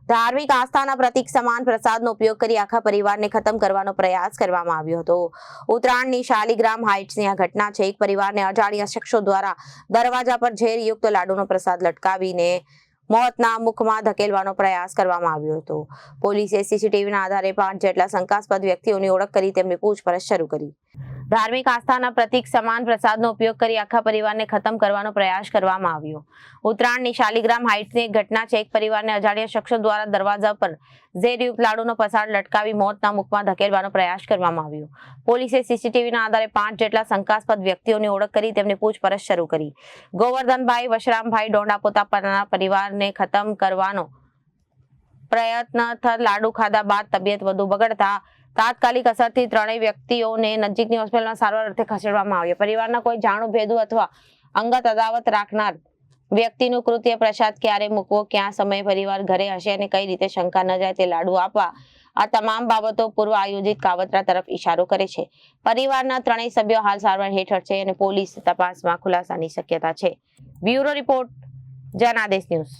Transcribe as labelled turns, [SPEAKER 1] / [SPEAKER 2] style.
[SPEAKER 1] ધાર્મિક આસ્થાના પ્રતીક સમાન પ્રસાદનો ઉપયોગ કરી આખા પરિવારને ખતમ કરવાનો પ્રયાસ કરવામાં આવ્યો હતો. ઉત્તરાયણની શાલિગ્રામ હાઇટ્સની આ ઘટના છે. એક પરિવારને અજાણ્યા શખ્સો દ્વારા દરવાજા પર ઝેરયુક્ત લાડુનો પ્રસાદ લટકાવીને મોતના મુખમાં ધકેલવાનો પ્રયાસ કરવામાં આવ્યો હતો. પોલીસે સીસીટીવીના આધારે 5 જેટલા શંકાસ્પદ વ્યક્તિઓની ઓળખ કરી તેમની પૂછપરછ શરૂ કરી. ધાર્મિક આસ્થાના પ્રતીક સમાન પ્રસાદનો ઉપયોગ કરી આખા પરિવારને ખતમ કરવાનો પ્રયાસ કરવામાં આવ્યો. ઉત્તરાયણની શાલિગ્રામ હાઇટ્સની એક ઘટના છે. એક પરિવારને અજાણ્યા શખ્સો દ્વારા દરવાજા પર ઝેરયુક્ત લાડુનો પ્રસાદ લટકાવી મોતના મુખમાં ધકેલવાનો પ્રયાસ કરવામાં આવ્યો. પોલીસે સીસીટીવીના આધારે 5 જેટલા શંકાસ્પદ વ્યક્તિઓની ઓળખ કરી તેમની પૂછપરછ શરૂ કરી. ગોવર્ધનભાઈ વશરામભાઈ ડોંડા પોતાના પરિવારને ખતમ કરવાનો પ્રયત્ન લાડુ ખાધા બાદ તબિયત વધુ બગડતા તાત્કાલિક અસરથી ત્રણેય વ્યક્તિઓને નજીકની હોસ્પિટલમાં સારવાર અર્થે ખસેડવામાં આવ્યા. પરિવારના કોઈ જાણુ ભેદુ અથવા અંગત અદાવત રાખનાર વ્યક્તિનું કૃત્ય પ્રસાદ ક્યારે મૂકવો, ક્યાં સમયે પરિવાર ઘરે હશે અને કઈ રીતે શંકા ન જાય તે લાડુ આપવા, આ તમામ બાબતો પૂર્વ આયોજિત કાવતરા તરફ ઇશારો કરે છે. પરિવારના ત્રણેય સભ્યો હાલ સારવાર હેઠળ છે અને પોલીસ તપાસમાં ખુલાસાની શક્યતા છે. Bureau report, Janadesh news.